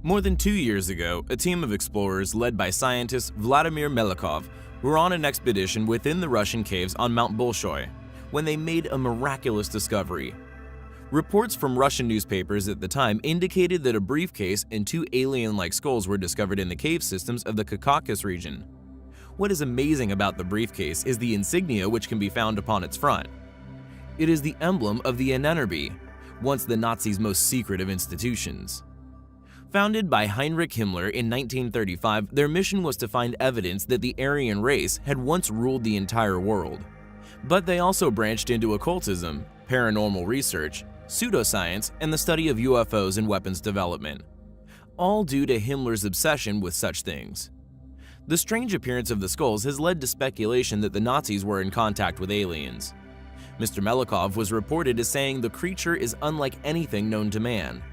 More than 2 years ago, a team of explorers led by scientist Vladimir Melikov were on an expedition within the Russian caves on Mount Bolshoi when they made a miraculous discovery. Reports from Russian newspapers at the time indicated that a briefcase and two alien-like skulls were discovered in the cave systems of the Caucasus region. What is amazing about the briefcase is the insignia which can be found upon its front. It is the emblem of the NNRB, once the Nazis' most secret of institutions. Founded by Heinrich Himmler in 1935, their mission was to find evidence that the Aryan race had once ruled the entire world. But they also branched into occultism, paranormal research, pseudoscience, and the study of UFOs and weapons development, all due to Himmler's obsession with such things. The strange appearance of the skulls has led to speculation that the Nazis were in contact with aliens. Mr. Melikov was reported as saying the creature is unlike anything known to man.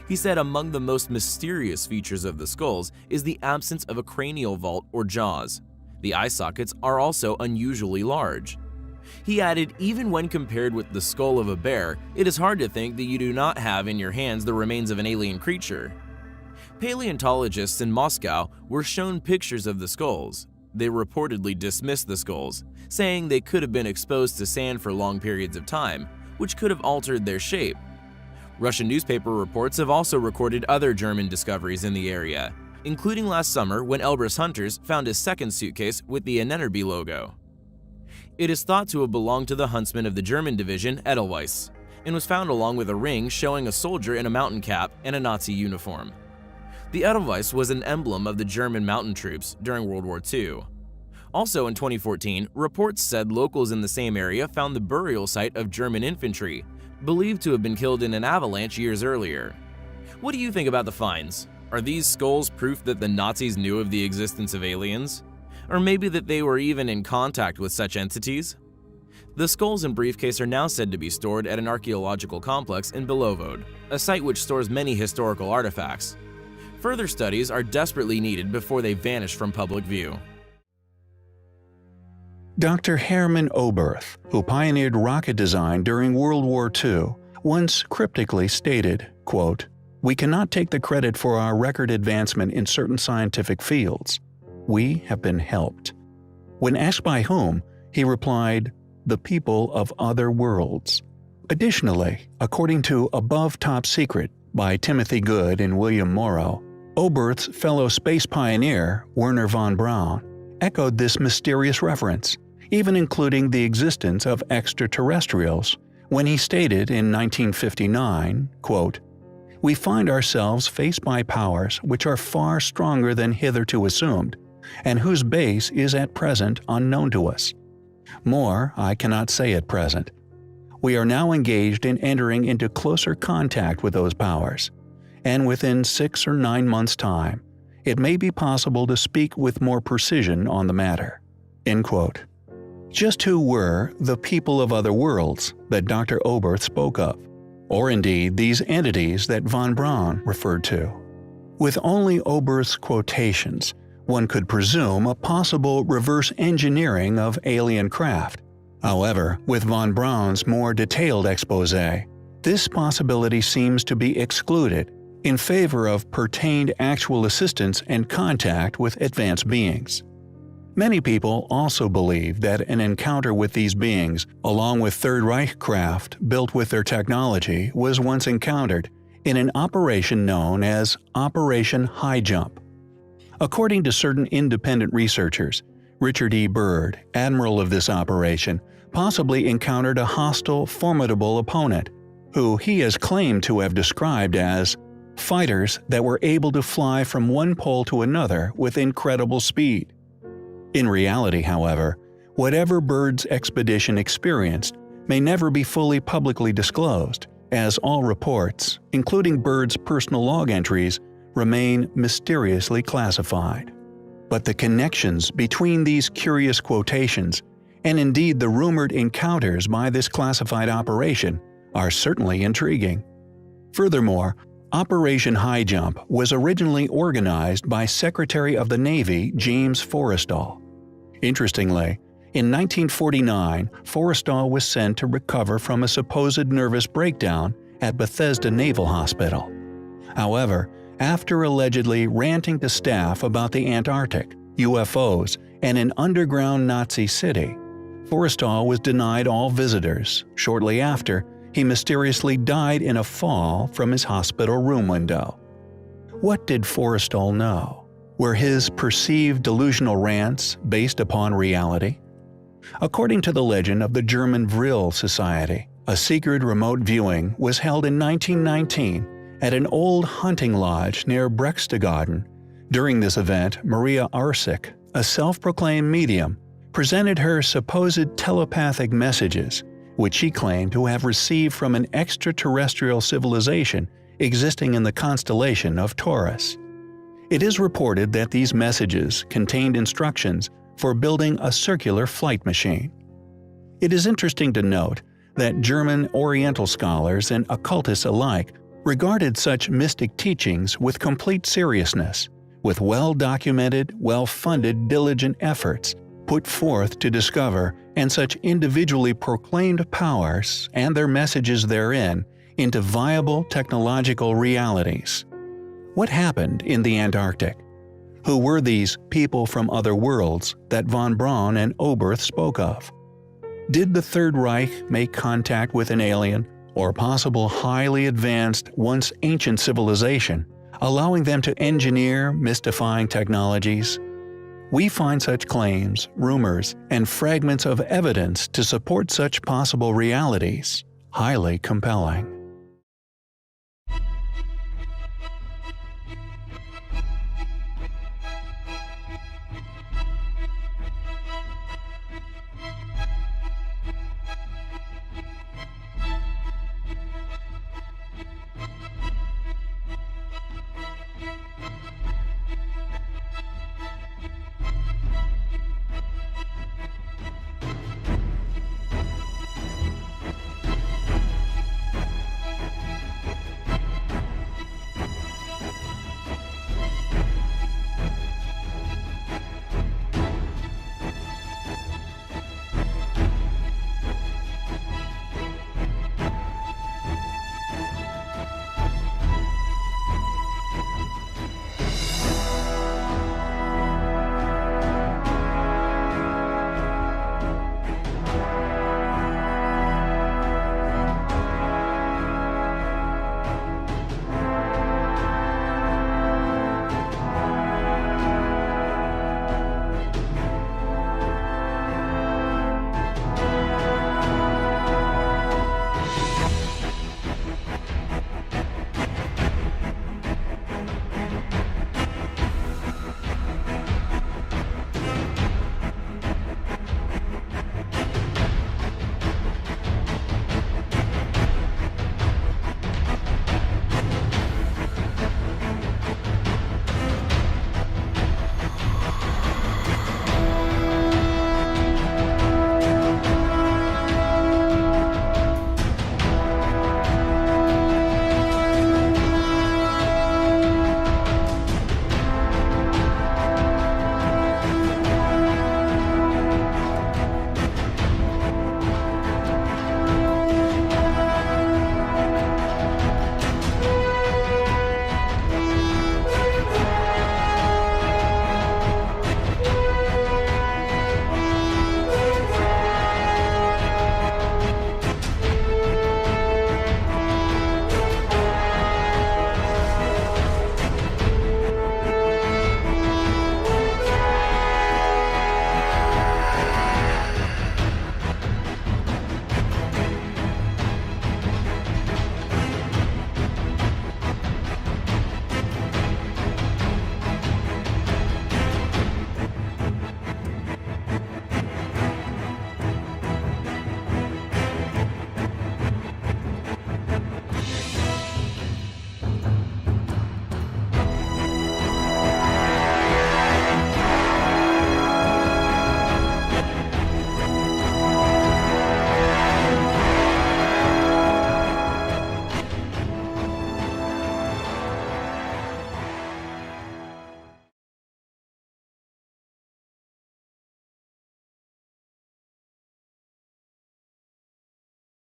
He said among the most mysterious features of the skulls is the absence of a cranial vault or jaws. The eye sockets are also unusually large. He added, even when compared with the skull of a bear, it is hard to think that you do not have in your hands the remains of an alien creature. Paleontologists in Moscow were shown pictures of the skulls. They reportedly dismissed the skulls, saying they could have been exposed to sand for long periods of time, which could have altered their shape. Russian newspaper reports have also recorded other German discoveries in the area, including last summer when Elbrus hunters found a second suitcase with the NNRB logo. It is thought to have belonged to the huntsman of the German division Edelweiss, and was found along with a ring showing a soldier in a mountain cap and a Nazi uniform. The Edelweiss was an emblem of the German mountain troops during World War II. Also in 2014, reports said locals in the same area found the burial site of German infantry, believed to have been killed in an avalanche years earlier. What do you think about the finds? Are these skulls proof that the Nazis knew of the existence of aliens? Or maybe that they were even in contact with such entities? The skulls and briefcase are now said to be stored at an archaeological complex in Belovod, a site which stores many historical artifacts. Further studies are desperately needed before they vanish from public view. Dr. Hermann Oberth, who pioneered rocket design during World War II, once cryptically stated, quote, "We cannot take the credit for our record advancement in certain scientific fields. We have been helped." When asked by whom, he replied, "The people of other worlds." Additionally, according to Above Top Secret by Timothy Good and William Morrow, Oberth's fellow space pioneer, Wernher von Braun, echoed this mysterious reference, even including the existence of extraterrestrials, when he stated in 1959, quote, "We find ourselves faced by powers which are far stronger than hitherto assumed, and whose base is at present unknown to us. More I cannot say at present. We are now engaged in entering into closer contact with those powers, and within 6 or 9 months' time, it may be possible to speak with more precision on the matter." End quote. Just who were the people of other worlds that Dr. Oberth spoke of, or indeed these entities that von Braun referred to? With only Oberth's quotations, one could presume a possible reverse engineering of alien craft. However, with von Braun's more detailed exposé, this possibility seems to be excluded in favor of pertained actual assistance and contact with advanced beings. Many people also believe that an encounter with these beings, along with Third Reich craft built with their technology, was once encountered in an operation known as Operation High Jump. According to certain independent researchers, Richard E. Byrd, admiral of this operation, possibly encountered a hostile, formidable opponent, who he has claimed to have described as fighters that were able to fly from one pole to another with incredible speed. In reality, however, whatever Byrd's expedition experienced may never be fully publicly disclosed, as all reports, including Byrd's personal log entries, remain mysteriously classified. But the connections between these curious quotations, and indeed the rumored encounters by this classified operation, are certainly intriguing. Furthermore, Operation High Jump was originally organized by Secretary of the Navy James Forrestal. Interestingly, in 1949, Forrestal was sent to recover from a supposed nervous breakdown at Bethesda Naval Hospital. However, after allegedly ranting to staff about the Antarctic, UFOs, and an underground Nazi city. Forrestal was denied all visitors. Shortly after, he mysteriously died in a fall from his hospital room window. What did Forrestal know? Were his perceived delusional rants based upon reality? According to the legend of the German Vril Society, a secret remote viewing was held in 1919 at an old hunting lodge near Berchtesgaden. During this event, Maria Arsic, a self-proclaimed medium, presented her supposed telepathic messages, which she claimed to have received from an extraterrestrial civilization existing in the constellation of Taurus. It is reported that these messages contained instructions for building a circular flight machine. It is interesting to note that German Oriental scholars and occultists alike regarded such mystic teachings with complete seriousness, with well-documented, well-funded, diligent efforts put forth to discover and such individually proclaimed powers and their messages therein into viable technological realities. What happened in the Antarctic? Who were these people from other worlds that von Braun and Oberth spoke of? Did the Third Reich make contact with an alien or possible highly advanced, once ancient civilization, allowing them to engineer mystifying technologies? We find such claims, rumors, and fragments of evidence to support such possible realities highly compelling.